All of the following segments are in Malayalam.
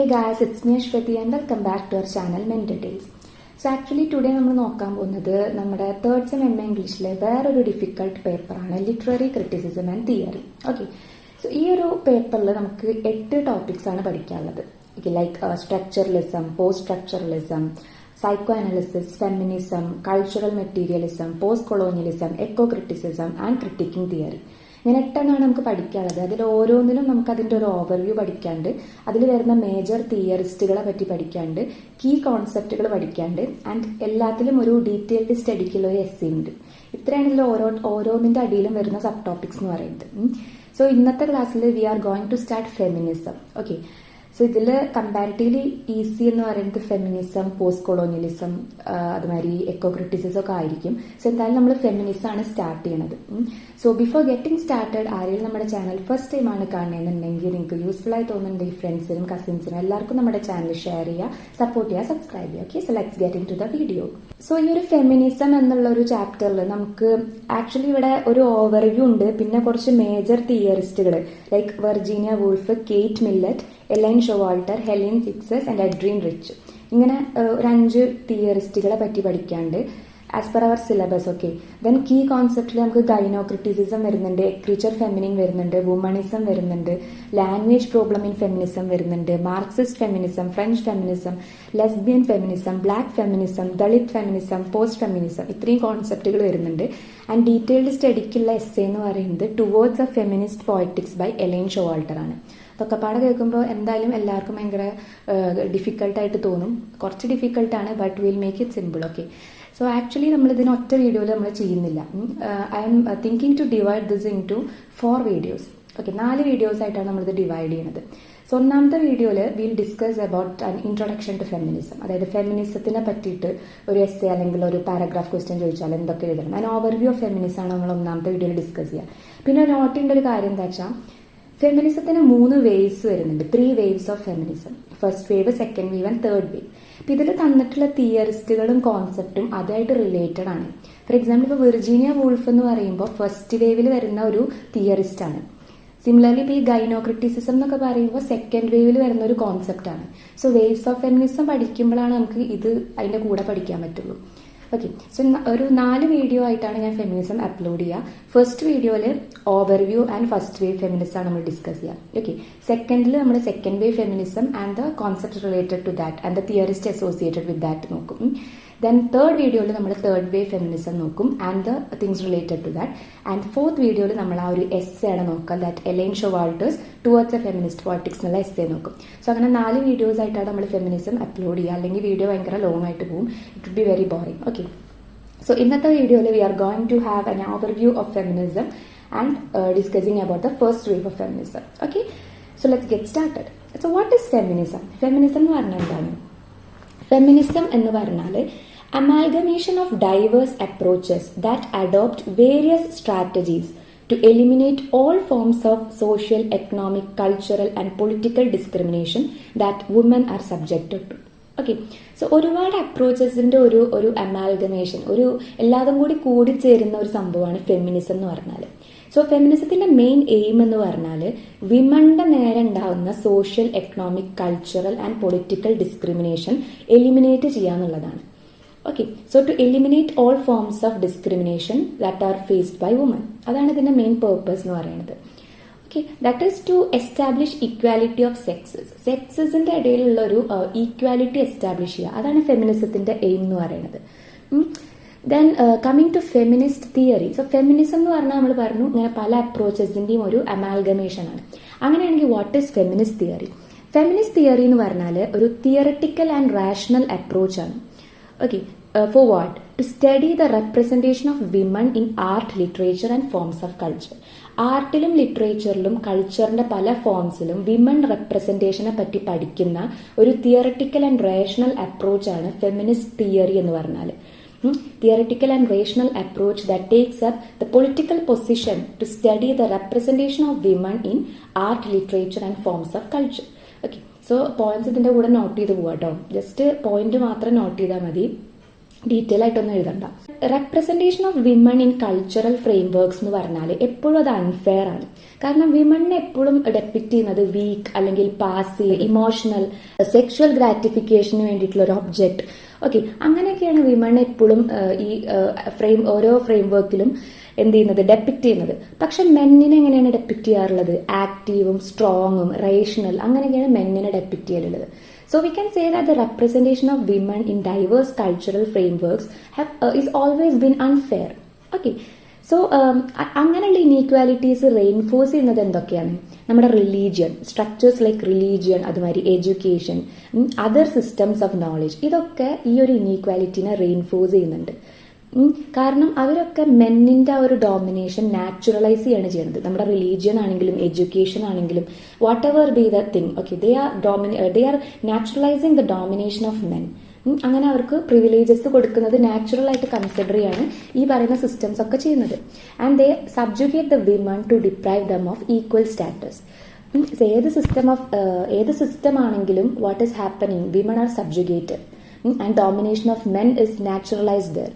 Hey guys, it's me Ashwati and welcome back to our channel Men Details. So actually today നമ്മൾ നോക്കാൻ പോകുന്നത് നമ്മുടെ തേർഡ് സെം എം എ ഇംഗ്ലീഷിലെ വേറൊരു ഡിഫിക്കൽട്ട് പേപ്പറാണ് literary criticism and theory. Okay, so ഈ ഒരു പേപ്പറിൽ നമുക്ക് 8 ടോപ്പിക്സ് ആണ് പഠിക്കാനുള്ളത്. Okay, like structuralism, post structuralism, psycho analysis, feminism, cultural materialism, post colonialism, eco criticism and critiquing theory. ഇങ്ങനെ 8 നമുക്ക് പഠിക്കാനുള്ളത്. അതിൽ ഓരോന്നിലും നമുക്ക് അതിൻ്റെ ഒരു ഓവർവ്യൂ പഠിക്കാണ്ട്, അതിൽ വരുന്ന മേജർ തിയറിസ്റ്റുകളെ പറ്റി പഠിക്കാണ്ട്, കീ കോൺസെപ്റ്റുകൾ പഠിക്കാണ്ട്, ആൻഡ് എല്ലാത്തിലും ഒരു ഡീറ്റെയിൽഡ് സ്റ്റഡിക്കുള്ള ഒരു എസ്സേ ഉണ്ട്. ഇത്രയാണ് ഇതിൽ ഓരോന്നിൻ്റെ അടിയിലും വരുന്ന സബ് ടോപ്പിക്സ് എന്ന് പറയുന്നത്. സോ ഇന്നത്തെ ക്ലാസ്സിൽ we are going to start feminism. Okay, so ഇതിൽ കമ്പാരിറ്റീവ്ലി ഈസി എന്ന് പറയുന്നത് ഫെമിനിസം, പോസ്റ്റ് കൊളോണിയലിസം, അതുമാതിരി എക്കോ ക്രിറ്റിസിസം ഒക്കെ ആയിരിക്കും. സോ എന്തായാലും നമ്മൾ ഫെമിനിസം ആണ് സ്റ്റാർട്ട് ചെയ്യണത്. സോ ബിഫോർ ഗെറ്റിംഗ് സ്റ്റാർട്ടഡ്, ആരെങ്കിലും നമ്മുടെ ചാനൽ ഫസ്റ്റ് ടൈം ആണ് കാണുന്നതെന്നുണ്ടെങ്കിൽ നിങ്ങൾക്ക് യൂസ്ഫുൾ ആയി തോന്നുന്നുണ്ടെങ്കിൽ ഫ്രണ്ട്സിനും കസിൻസിനും എല്ലാവർക്കും നമ്മുടെ ചാനൽ ഷെയർ ചെയ്യുക, സപ്പോർട്ട് ചെയ്യുക, സബ്സ്ക്രൈബ് ചെയ്യുക. Okay, so let's get in to the video. So ഈ ഒരു ഫെമിനിസം എന്നുള്ള ഒരു ചാപ്റ്ററിൽ നമുക്ക് ആക്ച്വലി ഇവിടെ ഒരു ഓവർവ്യൂ ഉണ്ട്, പിന്നെ കുറച്ച് മേജർ തിയറിസ്റ്റുകൾ like Virginia Woolf, Kate Millett, Elaine Showalter, Helene Cixous and Adrienne Rich, ഇങ്ങനെ ഒരു 5 തിയറിസ്റ്റുകളെ പറ്റി പഠിക്കാണ്ട് ആസ് പെർ അവർ സിലബസ്. ഓക്കെ, ദെൻ കീ കോൺസെപ്റ്റിൽ നമുക്ക് ഗൈനോ ക്രിറ്റിസിസം വരുന്നുണ്ട്, ക്രീച്ചർ ഫെമിനിൻ വരുന്നുണ്ട്, വുമണിസം വരുന്നുണ്ട്, ലാംഗ്വേജ് പ്രോബ്ലം ഇൻ ഫെമിനിസം വരുന്നുണ്ട്, Marxist feminism, French feminism, lesbian feminism, black feminism, Dalit feminism, post feminism, ഇത്രയും കോൺസെപ്റ്റുകൾ വരുന്നുണ്ട്. ആൻഡ് ഡീറ്റെയിൽഡ് സ്റ്റഡിക്കുള്ള എസ്സേ എന്ന് പറയുന്നത് towards a feminist poetics by A-line Showalter ആണ്. അതൊക്കെ പാടെ കേൾക്കുമ്പോൾ എന്തായാലും എല്ലാവർക്കും ഭയങ്കര ഡിഫിക്കൽട്ടായിട്ട് തോന്നും. കുറച്ച് ഡിഫിക്കൽട്ടാണ്, but will make it simple. Okay, so actually നമ്മൾ ഇതിന് ഒറ്റ വീഡിയോയിൽ നമ്മൾ ചെയ്യുന്നില്ല. I am thinking to divide this into 4 videos. Okay, 4 videos ആയിട്ടാണ് നമ്മളിത് ഡിവൈഡ് ചെയ്യുന്നത്. സോ ഒന്നാമത്തെ വീഡിയോയിൽ will discuss about an introduction to feminism, അതായത് ഫെമിനിസത്തിനെ പറ്റിയിട്ട് ഒരു എസ്സേ അല്ലെങ്കിൽ ഒരു പാരഗ്രാഫ് ക്വസ്റ്റ്യൻ ചോദിച്ചാൽ എന്തൊക്കെ എഴുതണം, അതിന് ഓവർവ്യൂ ഓഫ് ഫെമിനിസം ആണ് നമ്മൾ ഒന്നാമത്തെ വീഡിയോയിൽ ഡിസ്കസ് ചെയ്യുക. പിന്നെ നോട്ട് ചെയ്യേണ്ട ഒരു കാര്യം എന്താ വെച്ചാൽ ഫെമിനിസത്തിന് 3 വേവ്സ് വരുന്നുണ്ട്, 3 waves of feminism. First wave, second wave and third wave. അപ്പം ഇതിൽ തന്നിട്ടുള്ള തിയറിസ്റ്റുകളും കോൺസെപ്റ്റും അതായിട്ട് റിലേറ്റഡ് ആണ്. ഫോർ എക്സാമ്പിൾ, ഇപ്പോൾ വെർജീനിയ വൂൾഫ് എന്ന് പറയുമ്പോൾ ഫസ്റ്റ് വേവിൽ വരുന്ന ഒരു തിയറിസ്റ്റ് ആണ്. സിമിലർലി ഇപ്പോൾ ഈ ഗൈനോ ക്രിറ്റിസിസം എന്നൊക്കെ പറയുമ്പോൾ സെക്കൻഡ് വേവിൽ വരുന്ന ഒരു കോൺസെപ്റ്റ് ആണ്. സോ വേവ്സ് ഓഫ് ഫെമിനിസം പഠിക്കുമ്പോഴാണ് നമുക്ക് ഇത് അതിൻ്റെ കൂടെ പഠിക്കാൻ പറ്റുള്ളൂ. ഓക്കെ, സോ ഒരു 4 വീഡിയോ ആയിട്ടാണ് ഞാൻ ഫെമിനിസം അപ്ലോഡ് ചെയ്യുക. ഫസ്റ്റ് വീഡിയോയിൽ overview and first wave feminism ആണ് നമ്മൾ ഡിസ്കസ് ചെയ്യുക. ഓക്കെ, സെക്കൻഡിൽ നമ്മൾ second wave feminism and the concept related to that and the theorist associated with that നോക്കും. ദെൻ തേർഡ് വീഡിയോയിൽ നമ്മൾ തേർഡ് വേവ് ഫെമിനിസം നോക്കും and the things related to that. And fourth വീഡിയോയിൽ നമ്മൾ ആ ഒരു എസ്സേ ആണ് നോക്കുക, that Elaine Showalter's towards a feminist politics എന്നുള്ള എസ്സേ നോക്കും. സോ അങ്ങനെ 4 വീഡിയോസ് ആയിട്ടാണ് നമ്മൾ ഫെമിനിസം അപ്ലോഡ് ചെയ്യുക. അല്ലെങ്കിൽ വീഡിയോ ഭയങ്കര ലോങ് ആയിട്ട് പോകും, it would be very boring. Okay, so ഇന്നത്തെ വീഡിയോയിൽ we are going to have an overview of feminism and discussing about the first wave of feminism. Okay, so let's get started. So what is feminism? Feminism എന്ന് പറഞ്ഞാൽ എന്താണ്? Feminism എന്ന് പറഞ്ഞാൽ amalgamation of diverse approaches that adopt various strategies to eliminate all forms of social, economic, cultural and political discrimination that women are subjected to. Okay, so ഒരുപാട് അപ്രോച്ചസിൻ്റെ ഒരു അമാൽഗമേഷൻ, ഒരു എല്ലാതും കൂടി ചേരുന്ന ഒരു സംഭവമാണ് ഫെമിനിസം എന്ന് പറഞ്ഞാൽ. സോ ഫെമിനിസത്തിന്റെ മെയിൻ എയിം എന്ന് പറഞ്ഞാൽ വിമന്റെ നേരെ ഉണ്ടാകുന്ന social, economic, cultural and political discrimination eliminate ചെയ്യാന്നുള്ളതാണ്. Okay, so to eliminate all forms of discrimination that are faced by women, അതാണ് ഇതിന്റെ മെയിൻ പേർപ്പസ് എന്ന് പറയുന്നത്. Okay, that is to establish equality of sexes. സെക്സസിന്റെ ഇടയിലുള്ള ഒരു ഈക്വാലിറ്റി എസ്റ്റാബ്ലിഷ് ചെയ്യുക, അതാണ് ഫെമിനിസത്തിന്റെ എയിം എന്ന് പറയുന്നത്. Then coming to feminist theory. So feminism എന്ന് പറഞ്ഞാൽ നമ്മൾ പറഞ്ഞു ഇങ്ങനെ പല അപ്രോച്ചസിന്റെയും ഒരു അമാൽഗമേഷൻ ആണ്. അങ്ങനെയാണെങ്കിൽ what is feminist theory? Feminist theory എന്ന് പറഞ്ഞാൽ ഒരു തിയററ്റിക്കൽ ആൻഡ് റാഷണൽ അപ്രോച്ച് ആണ്. Okay, for what? To study the representation of women in art, literature and forms of culture. ആർട്ടിലും ലിറ്ററേച്ചറിലും കൾച്ചറിന്റെ പല ഫോംസിലും വിമൻ റെപ്രസെന്റേഷനെ പറ്റി പഠിക്കുന്ന ഒരു തിയററ്റിക്കൽ ആൻഡ് റേഷണൽ അപ്രോച്ചാണ് ഫെമിനിസ്റ്റ് തിയറി എന്ന് പറഞ്ഞാൽ. Theoretical and rational approach that takes up the political position to study the representation of women in art, literature and forms of culture. Okay, so points ഇതിന്റെ കൂടെ നോട്ട് ചെയ്ത് പോവാട്ടോ. ജസ്റ്റ് പോയിന്റ് മാത്രം നോട്ട് ചെയ്താൽ മതി. ഡീറ്റെയിൽ ആയിട്ടൊന്നും എഴുതണ്ട. Representation of women in cultural frameworks എന്ന് പറഞ്ഞാൽ എപ്പോഴും അത് അൺഫെയർ ആണ്. കാരണം വിമണിനെ എപ്പോഴും ഡെപ്പിക്ട് ചെയ്യുന്നത് വീക്ക് അല്ലെങ്കിൽ പാസീവ്, ഇമോഷണൽ, സെക്ഷുവൽ ഗ്രാറ്റിഫിക്കേഷന് വേണ്ടിയിട്ടുള്ള ഒരു ഒബ്ജക്ട്. ഓക്കെ, അങ്ങനെയൊക്കെയാണ് വിമൺ എപ്പോഴും ഈ ഓരോ ഫ്രെയിംവർക്കിലും എന്ത് ചെയ്യുന്നത്, ഡെപ്പിക്ട് ചെയ്യുന്നത്. പക്ഷെ മെന്നിനെ എങ്ങനെയാണ് ഡെപ്പിക്ട് ചെയ്യാറുള്ളത്? ആക്റ്റീവും സ്ട്രോങ്ങും റേഷണൽ, അങ്ങനെയൊക്കെയാണ് മെന്നിനെ ഡെപ്പിക്ട് ചെയ്യാറുള്ളത്. So we can say that the representation of women in diverse cultural frameworks is always been unfair. Okay. So അങ്ങനെയുള്ള ഇനീക്വാലിറ്റീസ് റെയിൻഫോഴ്സ് ചെയ്യുന്നത് എന്തൊക്കെയാണ്? നമ്മുടെ റിലീജിയൻ, സ്ട്രക്ചേഴ്സ് ലൈക്ക് റിലീജിയൻ, അതുമാതിരി education, other systems of knowledge, ഇതൊക്കെ ഈ ഒരു ഇനീക്വാലിറ്റിനെ റെയിൻഫോഴ്സ് ചെയ്യുന്നുണ്ട്. കാരണം അവരൊക്കെ മെന്നിന്റെ ആ ഒരു ഡോമിനേഷൻ നാച്ചുറലൈസ് ചെയ്യാണ് ചെയ്യുന്നത്. നമ്മുടെ റിലീജിയൻ ആണെങ്കിലും എഡ്യൂക്കേഷൻ ആണെങ്കിലും whatever be the thing, okay, they are naturalising the domination of men. അങ്ങനെ അവർക്ക് പ്രിവിലേജസ് കൊടുക്കുന്നത് നാച്ചുറൽ ആയിട്ട് കൺസിഡർ ചെയ്യാണ് ഈ പറയുന്ന സിസ്റ്റംസ് ഒക്കെ ചെയ്യുന്നത്. And they subjugate the women to deprive them of equal status. ഏത് സിസ്റ്റം ആണെങ്കിലും what is happening, women are subjugated and domination of men is naturalised there.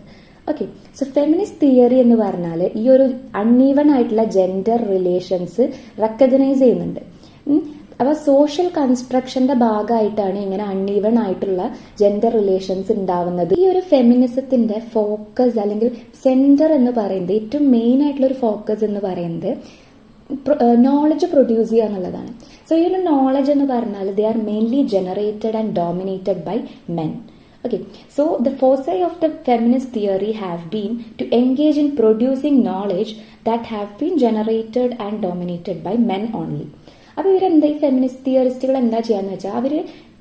Okay, so feminist theory എന്ന് പറഞ്ഞാൽ ഈ ഒരു അൺഈവൺ ആയിട്ടുള്ള ജെൻഡർ റിലേഷൻസ് റെക്കഗ്നൈസ് ചെയ്യുന്നുണ്ട്. അപ്പൊ സോഷ്യൽ കൺസ്ട്രക്ഷന്റെ ഭാഗമായിട്ടാണ് ഇങ്ങനെ അൺഈവൺ ആയിട്ടുള്ള ജെൻഡർ റിലേഷൻസ് ഉണ്ടാവുന്നത്. ഈ ഒരു ഫെമിനിസത്തിന്റെ ഫോക്കസ് അല്ലെങ്കിൽ സെന്റർ എന്ന് പറയുന്നത്, ഏറ്റവും മെയിൻ ആയിട്ടുള്ള ഒരു ഫോക്കസ് എന്ന് പറയുന്നത് നോളജ് പ്രൊഡ്യൂസ് ചെയ്യുക എന്നുള്ളതാണ്. സോ ഈ ഒരു നോളജ് എന്ന് പറഞ്ഞാൽ they are mainly generated and dominated by men. Okay, so the foci of the feminist theory have been to engage in producing knowledge that have been generated and dominated by men only. അപ്പോൾ ഇവരെന്താ, ഈ ഫെമിനിസ്റ്റ് തിയറിസ്റ്റുകൾ എന്താ ചെയ്യാന്ന് വെച്ചാൽ അവര്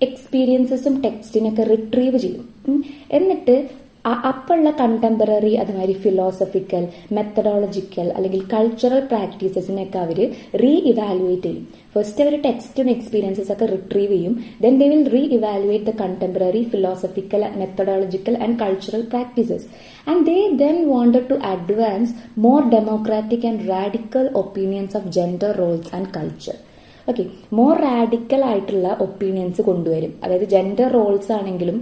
എക്സ്പീരിയൻസസും ടെക്സ്റ്റിനൊക്കെ റിട്രീവ് ചെയ്യും. എന്നിട്ട് അപ്പുള്ള കണ്ടംപററി, അതുമാതിരി ഫിലോസഫിക്കൽ, മെത്തഡോളജിക്കൽ അല്ലെങ്കിൽ കൾച്ചറൽ പ്രാക്ടീസസിനൊക്കെ അവർ റീ ഇവാലുവേറ്റ് ചെയ്യും. ഫസ്റ്റ് അവർ ടെക്സ്റ്റും എക്സ്പീരിയൻസസ് ഒക്കെ റിട്രീവ് ചെയ്യും. Then they will reevaluate the contemporary, philosophical, methodological and cultural practices. And they then wanted to advance more democratic and radical opinions of gender roles and culture. Okay, more radical ആയിട്ടുള്ള ഒപ്പീനിയൻസ് കൊണ്ടുവരും. അതായത് ജെൻഡർ റോൾസ് ആണെങ്കിലും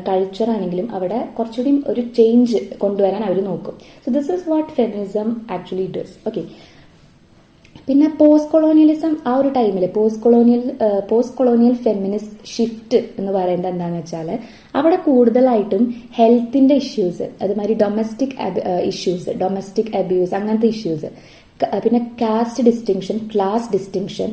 കൾച്ചർ ആണെങ്കിലും അവിടെ കുറച്ചുകൂടി ഒരു ചേഞ്ച് കൊണ്ടുവരാൻ അവർ നോക്കും. So this is what feminism actually does. Okay, പിന്നെ പോസ്റ്റ് കൊളോണിയലിസം ആ ഒരു ടൈമിൽ പോസ്റ്റ് കൊളോണിയൽ ഫെമിനിസ്റ്റ് ഷിഫ്റ്റ് എന്ന് പറയുന്നത് എന്താണെന്ന് വെച്ചാൽ അവിടെ കൂടുതലായിട്ടും ഹെൽത്തിന്റെ ഇഷ്യൂസ്, അതുമാതിരി ഡൊമസ്റ്റിക് ഇഷ്യൂസ്, ഡൊമസ്റ്റിക് അബ്യൂസ്, അങ്ങനത്തെ ഇഷ്യൂസ്, പിന്നെ caste distinction, class distinction,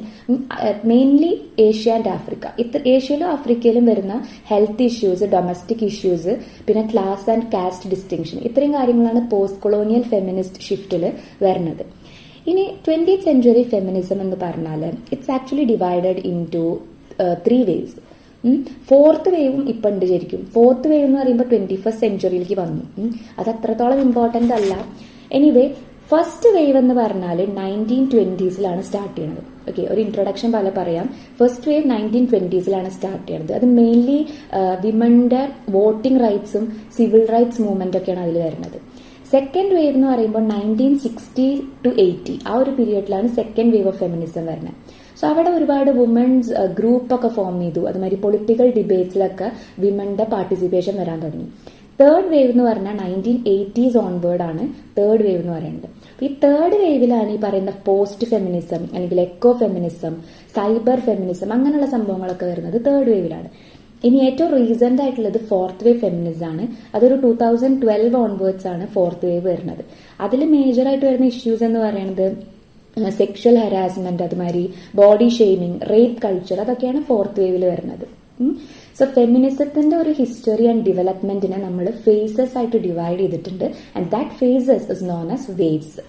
mainly Asia and Africa. ഏഷ്യയിലും ആഫ്രിക്കയിലും വരുന്ന ഹെൽത്ത് ഇഷ്യൂസ്, ഡൊമസ്റ്റിക് ഇഷ്യൂസ്, പിന്നെ ക്ലാസ് ആൻഡ് കാസ്റ്റ് ഡിസ്റ്റിങ്ഷൻ, ഇത്രയും കാര്യങ്ങളാണ് പോസ്റ്റ് കൊളോണിയൽ ഫെമിനിസ്റ്റ് ഷിഫ്റ്റിൽ വരുന്നത്. ഇനി 20th സെഞ്ചുറി ഫെമിനിസം എന്ന് പറഞ്ഞാൽ it's actually divided into 3 waves. Fourth വേവും ഇപ്പം ഉണ്ട് ശരിക്കും. ഫോർത്ത് വേവ് എന്ന് പറയുമ്പോൾ 21st സെഞ്ചുറിയിലേക്ക് വന്നു. അത് അത്രത്തോളം ഇമ്പോർട്ടന്റ് അല്ല. എനിവേ, ഫസ്റ്റ് വേവ് എന്ന് പറഞ്ഞാൽ 1920s സ്റ്റാർട്ട് ചെയ്യണത്. ഓക്കെ, ഒരു ഇൻട്രൊഡക്ഷൻ പോലെ പറയാം. ഫസ്റ്റ് വേവ് 1920s സ്റ്റാർട്ട് ചെയ്യണത്. അത് മെയിൻലി വിമന്റെ വോട്ടിംഗ് റൈറ്റ്സും സിവിൽ റൈറ്റ്സ് മൂവ്മെന്റ് ഒക്കെയാണ് അതിൽ വരുന്നത്. സെക്കൻഡ് വേവ് എന്ന് പറയുമ്പോൾ 1960 to 80 ആ ഒരു പീരിയഡിലാണ് സെക്കൻഡ് വേവ് ഓഫ് ഫെമിനിസം വരുന്നത്. സോ അവിടെ ഒരുപാട് വുമൻസ് ഗ്രൂപ്പൊക്കെ ഫോം ചെയ്തു. അതുമാതിരി പൊളിറ്റിക്കൽ ഡിബേറ്റ്സിലൊക്കെ വിമന്റെ പാർട്ടിസിപ്പേഷൻ വരാൻ തുടങ്ങി. തേർഡ് വേവ് എന്ന് പറഞ്ഞാൽ 1980s ഓൺവേർഡ് ആണ് തേർഡ് വേവ് എന്ന് പറയുന്നത്. ഈ തേർഡ് വേവിലാണ് ഈ പറയുന്ന പോസ്റ്റ് ഫെമിനിസം അല്ലെങ്കിൽ എക്കോ ഫെമിനിസം, സൈബർ ഫെമിനിസം, അങ്ങനെയുള്ള സംഭവങ്ങളൊക്കെ വരുന്നത് തേർഡ് വേവിലാണ്. ഇനി ഏറ്റവും റീസെന്റ് ആയിട്ടുള്ളത് ഫോർത്ത് വേവ് ഫെമിനിസം ആണ്. അതൊരു 2012 ഓൺവേർഡ്സ് ആണ് ഫോർത്ത് വേവ് വരുന്നത്. അതിൽ മേജർ ആയിട്ട് വരുന്ന ഇഷ്യൂസ് എന്ന് പറയുന്നത് സെക്ഷൽ ഹരാസ്മെന്റ്, അതുമാതിരി ബോഡി ഷെയ്മിങ്, റേപ്പ് കൾച്ചർ, അതൊക്കെയാണ് ഫോർത്ത് വേവിൽ വരുന്നത്. സോ ഫെമിനിസത്തിന്റെ ഒരു ഹിസ്റ്ററി ആൻഡ് ഡെവലപ്മെന്റിനെ നമ്മൾ ഫേസസ് ആയിട്ട് ഡിവൈഡ് ചെയ്തിട്ടുണ്ട്. And that phases is known as waves.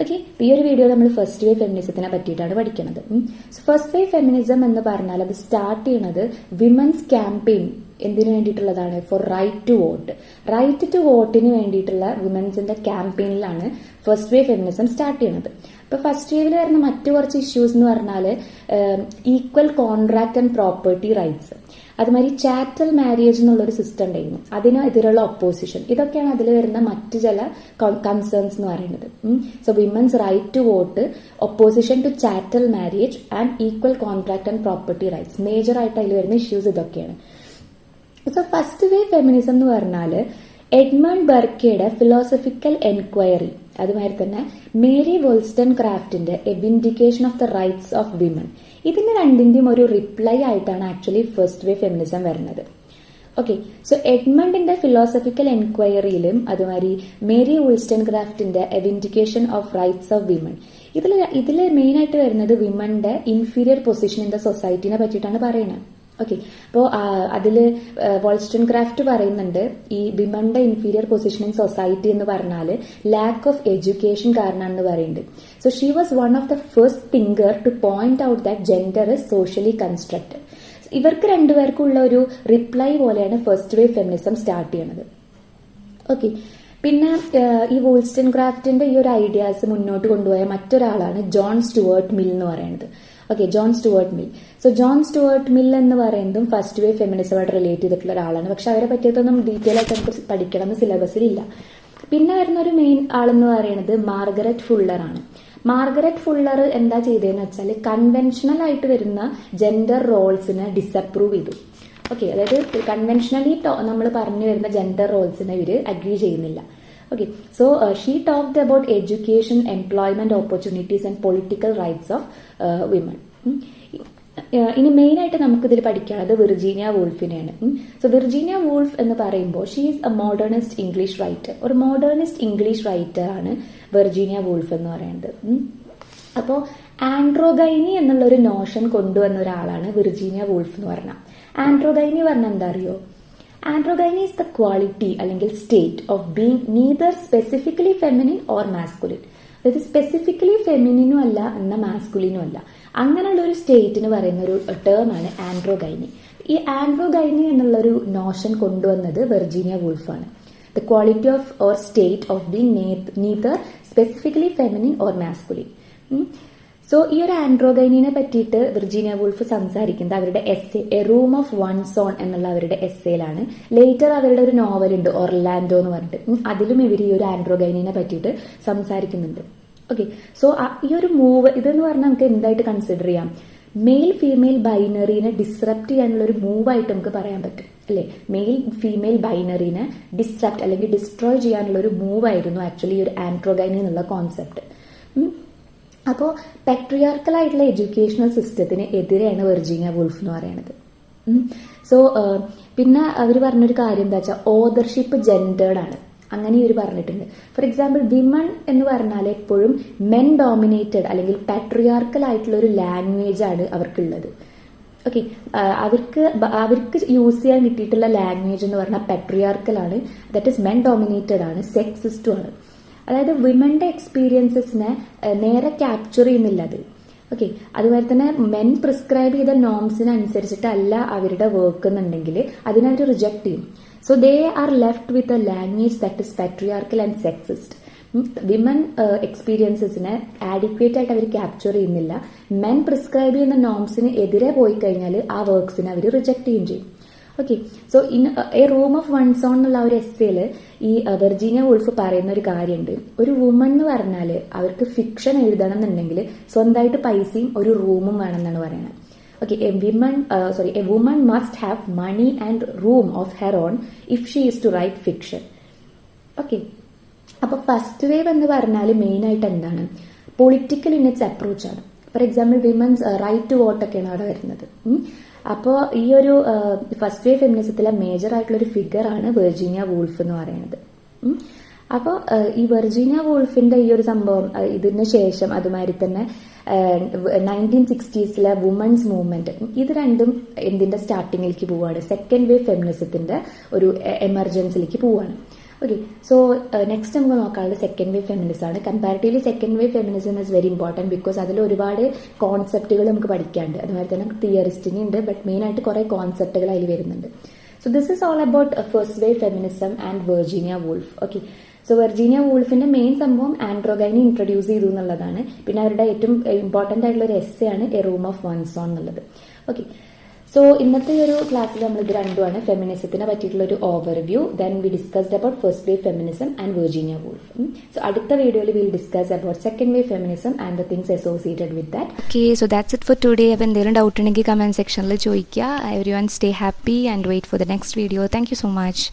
Okay, ഈ ഒരു വീഡിയോ നമ്മൾ ഫസ്റ്റ് വേവ് ഫെമിനിസത്തിനെ പറ്റിയിട്ടാണ് പഠിക്കുന്നത്. സോ ഫസ്റ്റ് വേവ് ഫെമിനിസം എന്ന് പറഞ്ഞാൽ അത് സ്റ്റാർട്ട് ചെയ്യുന്നത് വിമൻസ് ക്യാമ്പയിൻ എന്തിനു വേണ്ടിയിട്ടുള്ളതാണ്? For right to vote. Right to വോട്ടിന് വേണ്ടിയിട്ടുള്ള വിമൻസിന്റെ ക്യാമ്പയിനിലാണ് ഫസ്റ്റ് വേവ് ഫെമിനിസം സ്റ്റാർട്ട് ചെയ്യുന്നത്. ഇപ്പൊ ഫസ്റ്റ് വേവിൽ വരുന്ന മറ്റു കുറച്ച് ഇഷ്യൂസ് എന്ന് പറഞ്ഞാൽ equal contract and property rights, അതുമാതിരി ചാറ്റൽ മാരേജ് എന്നുള്ളൊരു സിസ്റ്റം ഉണ്ടായിരുന്നു, അതിനെതിരെയുള്ള ഒപ്പോസിഷൻ, ഇതൊക്കെയാണ് അതിൽ വരുന്ന മറ്റു ചില കൺസേൺസ് എന്ന് പറയുന്നത്. So women's right to vote, opposition to chattel marriage and equal contract and property rights, major ആയിട്ട് അതിൽ വരുന്ന ഇഷ്യൂസ് ഇതൊക്കെയാണ്. സോ ഫസ്റ്റ് വേവ് ഫെമിനിസം എന്ന് പറഞ്ഞാൽ എഡ്മണ്ട് ബർക്കയുടെ ഫിലോസഫിക്കൽ എൻക്വയറി, അതുമാതിരി തന്നെ മേരി വോൾസ്റ്റൺ ക്രാഫ്റ്റിന്റെ a vindication of the rights of women. ഇതിന്റെ രണ്ടിന്റെയും ഒരു റിപ്ലൈ ആയിട്ടാണ് ആക്ച്വലി ഫസ്റ്റ് വേവ് ഫെമിനിസം വരുന്നത്. ഓക്കെ, സോ എഡ്മണ്ടിന്റെ ഫിലോസഫിക്കൽ എൻക്വയറിയിലും അതുമാതിരി മേരി വോൾസ്റ്റൺ ക്രാഫ്റ്റിന്റെ a vindication of rights of women, ഇതിൽ മെയിൻ ആയിട്ട് വരുന്നത് വിമന്റെ ഇൻഫീരിയർ പൊസിഷൻ ഇൻ ദ സൊസൈറ്റിനെ പറ്റിയിട്ടാണ് പറയുന്നത്. ഓക്കെ, അപ്പോൾ അതില് വോൾസ്റ്റൺ ക്രാഫ്റ്റ് പറയുന്നുണ്ട് ഈ വിമന്റെ ഇൻഫീരിയർ പൊസിഷൻ ഇൻ സൊസൈറ്റി എന്ന് പറഞ്ഞാൽ ലാക്ക് ഓഫ് എഡ്യൂക്കേഷൻ കാരണമാണെന്ന് പറയുന്നുണ്ട്. So she was one of the first thinker two point out that gender is socially constructed. ഇവർക്ക് രണ്ടുപേർക്കുള്ള ഒരു റിപ്ലൈ പോലെയാണ് ഫസ്റ്റ് വേവ് ഫെമിനിസം സ്റ്റാർട്ട് ചെയ്യണത്. ഓക്കെ, പിന്നെ ഈ വോൾസ്റ്റൺ ക്രാഫ്റ്റിന്റെ ഈ ഒരു ഐഡിയാസ് മുന്നോട്ട് കൊണ്ടുപോയ മറ്റൊരാളാണ് ജോൺ സ്റ്റുവർട്ട് മിൽ എന്ന് പറയുന്നത്. Okay, John Stuart mill. So John Stuart mill എന്ന് പറയുന്നതും ഫസ്റ്റ് വേവ് ഫെമിനിസമായിട്ട് റിലേറ്റ് ചെയ്തിട്ടുള്ള ഒരാളാണ്. പക്ഷെ അവരെ പറ്റിയിട്ടൊന്നും ഡീറ്റെയിൽ ആയിട്ട് നമുക്ക് പഠിക്കണം എന്ന് സിലബസിലില്ല. പിന്നെ വരുന്ന ഒരു മെയിൻ ആളെന്ന് പറയുന്നത് മാർഗരറ്റ് ഫുള്ളർ ആണ്. മാർഗരറ്റ് ഫുള്ളർ എന്താ ചെയ്തതെന്ന് വെച്ചാൽ കൺവെൻഷണൽ ആയിട്ട് വരുന്ന ജെൻഡർ റോൾസിനെ ഡിസപ്രൂവ് ചെയ്തു. ഓക്കെ, അതായത് കൺവെൻഷനലി നമ്മൾ പറഞ്ഞു വരുന്ന ജെൻഡർ റോൾസിനെ ഇവര് അഗ്രി ചെയ്യുന്നില്ല. Okay, so she talked about education, employment opportunities and political rights of women. ഇനി മെയിൻ ആയിട്ട് നമുക്കിതിൽ പഠിക്കാനുള്ളത് വിർജീനിയ വൂൾഫിനെയാണ്. സോ വിർജീനിയ വൂൾഫ് എന്ന് പറയുമ്പോൾ she is A modernist English writer. ഒരു മോഡേണിസ്റ്റ് ഇംഗ്ലീഷ് റൈറ്റർ ആണ് വിർജീനിയ വൂൾഫ് എന്ന് പറയുന്നത്. അപ്പോൾ ആൻഡ്രോഗൈനി എന്നുള്ള ഒരു നോഷൻ കൊണ്ടുവന്ന ഒരാളാണ് വിർജീനിയ വൂൾഫ് എന്ന് പറഞ്ഞാൽ. ആൻഡ്രോഗൈനി പറഞ്ഞാൽ എന്താ അറിയോ? ആൻഡ്രോഗൈനി ഇസ് ദ ക്വാളിറ്റി അല്ലെങ്കിൽ state of being neither specifically feminine or masculine. അതായത് സ്പെസിഫിക്കലി ഫെമിനിനും അല്ല എന്നാൽ മാസ്കുലിനും അല്ല, അങ്ങനെയുള്ള ഒരു സ്റ്റേറ്റിന് പറയുന്ന ഒരു ടേം ആണ് ആൻഡ്രോഗൈനി. ഈ ആൻഡ്രോഗൈനി എന്നുള്ളൊരു നോഷൻ കൊണ്ടുവന്നത് വിർജീനിയ വൂൾഫാണ്. The quality of or state of being neither specifically feminine or masculine. So ഈ ഒരു ആൻഡ്രോഗൈനിനെ പറ്റിയിട്ട് വിർജീനിയ വൂൾഫ് സംസാരിക്കുന്നത് അവരുടെ essay a room of one's own എന്നുള്ള അവരുടെ എസ്സേയിലാണ്. ലേറ്റർ അവരുടെ ഒരു നോവലുണ്ട് ഒർലാൻഡോ എന്ന് പറഞ്ഞിട്ട്, അതിലും ഇവർ ഈ ഒരു ആൻഡ്രോഗൈനിനെ പറ്റിയിട്ട് സംസാരിക്കുന്നുണ്ട്. ഓക്കെ, സോ ഈ ഒരു മൂവ് ഇതെന്ന് പറഞ്ഞാൽ നമുക്ക് എന്തായിട്ട് കൺസിഡർ ചെയ്യാം? മെയിൽ ഫീമെയിൽ ബൈനറിനെ ഡിസ്റപ്റ്റ് ചെയ്യാനുള്ള ഒരു മൂവായിട്ട് നമുക്ക് പറയാൻ പറ്റും അല്ലെ? മെയിൽ ഫീമെയിൽ ബൈനറിനെ ഡിസ്റപ്റ്റ് അല്ലെങ്കിൽ ഡിസ്ട്രോയ് ചെയ്യാനുള്ള ഒരു മൂവായിരുന്നു ആക്ച്വലി ഈ ഒരു ആൻഡ്രോഗൈനി എന്നുള്ള കോൺസെപ്റ്റ്. അപ്പോൾ പാട്രിയാർക്കൽ ആയിട്ടുള്ള എഡ്യൂക്കേഷണൽ സിസ്റ്റത്തിന് എതിരെയാണ് വിർജീനിയ വൂൾഫ് എന്ന് പറയുന്നത്. സോ പിന്നെ അവർ പറഞ്ഞൊരു കാര്യം എന്താ വെച്ചാൽ ഓതർഷിപ്പ് ജെൻഡേർഡ് ആണ്, അങ്ങനെ ഇവർ പറഞ്ഞിട്ടുണ്ട്. ഫോർ എക്സാമ്പിൾ വിമൺ എന്ന് പറഞ്ഞാൽ എപ്പോഴും മെൻ ഡോമിനേറ്റഡ് അല്ലെങ്കിൽ പാട്രിയാർക്കൽ ആയിട്ടുള്ള ഒരു ലാംഗ്വേജ് ആണ് അവർക്കുള്ളത്. ഓക്കെ, അവർക്ക് യൂസ് ചെയ്യാൻ കിട്ടിയിട്ടുള്ള ലാംഗ്വേജ് എന്ന് പറഞ്ഞാൽ പാട്രിയാർക്കൽ ആണ്, ദാറ്റ് ഈസ് മെൻ ഡോമിനേറ്റഡ് ആണ്, സെക്സിസ്റ്റും ആണ്. അതായത് വിമന്റെ എക്സ്പീരിയൻസസിനെ നേരെ ക്യാപ്ചർ ചെയ്യുന്നില്ല അത്. ഓക്കെ, അതുപോലെ തന്നെ മെൻ പ്രിസ്ക്രൈബ് ചെയ്ത നോംസിനനുസരിച്ചിട്ടല്ല അവരുടെ വർക്ക് എന്നുണ്ടെങ്കിൽ അതിനെ അവർ റിജക്ട് ചെയ്യും. So they are left with a language that is patriarchal and sexist. Women എക്സ്പീരിയൻസസിനെ ആഡിക്വേറ്റ് ആയിട്ട് അവർ ക്യാപ്ചർ ചെയ്യുന്നില്ല. മെൻ പ്രിസ്ക്രൈബ് ചെയ്യുന്ന നോംസിന് എതിരെ പോയി കഴിഞ്ഞാൽ ആ വർക്ക്സിനെ അവർ റിജക്ട് ചെയ്യുകയും ചെയ്യും. Okay, so in a room of one's own എന്നുള്ള ഒരു എസ്സേയിൽ ഈ വിർജീനിയ വൂൾഫ് പറയുന്ന ഒരു കാര്യമുണ്ട്. ഒരു വുമൺ എന്ന് പറഞ്ഞാൽ അവർക്ക് ഫിക്ഷൻ എഴുതണം എന്നുണ്ടെങ്കിൽ സ്വന്തമായിട്ട് പൈസയും ഒരു റൂമും വേണമെന്നാണ് പറയുന്നത്. Okay, a woman must have money and room of her own if she is to write fiction. Okay, അപ്പൊ ഫസ്റ്റ് വേവ് എന്ന് പറഞ്ഞാൽ മെയിൻ ആയിട്ട് എന്താണ്? പൊളിറ്റിക്കൽ ഇൻ ഇറ്റ്സ് അപ്രോച്ച് ആണ്. For example women's right to vote ഒക്കെയാണ് അവിടെ വരുന്നത്. അപ്പോൾ ഈ ഒരു ഫസ്റ്റ് വേവ് ഫെമിനിസത്തിലെ മേജർ ആയിട്ടുള്ള ഒരു ഫിഗർ ആണ് വിർജീനിയ വൂൾഫ് എന്ന് പറയുന്നത്. അപ്പോൾ ഈ വിർജീനിയ വൂൾഫിന്റെ ഈ ഒരു സംഭവം ഇതിന് ശേഷം അതുമാതിരി തന്നെ 1960s വുമൻസ് മൂവ്മെന്റ്, ഇത് രണ്ടും എന്തിന്റെ സ്റ്റാർട്ടിങ്ങിലേക്ക് പോവാണ്? സെക്കൻഡ് വേവ് ഫെമിനിസത്തിന്റെ ഒരു എമർജൻസിലേക്ക് പോവാണ്. ഓക്കെ, സോ നെക്സ്റ്റ് നമുക്ക് നോക്കാനുള്ളത് സെക്കൻഡ് വേവ് ഫെമിനിസം ആണ്. Comparatively second wave feminism is very important because അതിൽ ഒരുപാട് കോൺസെപ്റ്റുകൾ നമുക്ക് പഠിക്കാനുണ്ട്. അതുപോലെ തന്നെ തിയറിസ്റ്റിന് ഉണ്ട്, ബട്ട് മെയിൻ ആയിട്ട് കുറെ കോൺസെപ്റ്റുകൾ അതിൽ വരുന്നുണ്ട്. So this is all about first wave feminism and Virginia Woolf. Okay, so Virginia വൂൾഫിന്റെ മെയിൻ സംഭവം ആൻഡ്രോഗൈനി ഇൻട്രൊഡ്യൂസ് ചെയ്തു എന്നുള്ളതാണ്. പിന്നെ അവരുടെ ഏറ്റവും ഇമ്പോർട്ടന്റ് ആയിട്ടുള്ള ഒരു എസ്സേ ആണ് a room of one's own എന്നുള്ളത്. ഓക്കെ, സോ ഇന്നത്തെ ഒരു ക്ലാസ്സിൽ നമ്മൾ ഇത് രണ്ടുമാണ് ഫെമിനിസത്തിനെ പറ്റിയിട്ടുള്ള ഒരു overview. Then we discussed about first wave feminism and Virginia Woolf. So അടുത്ത വീഡിയോയിൽ will discuss about second wave feminism and the things associated with that. Okay, so that's it for today. അപ്പോൾ എന്തെങ്കിലും ഡൗട്ട് ഉണ്ടെങ്കിൽ കമന്റ് സെക്ഷനിൽ ചോദിക്കുക. Everyone stay happy and wait for the next video. Thank you so much.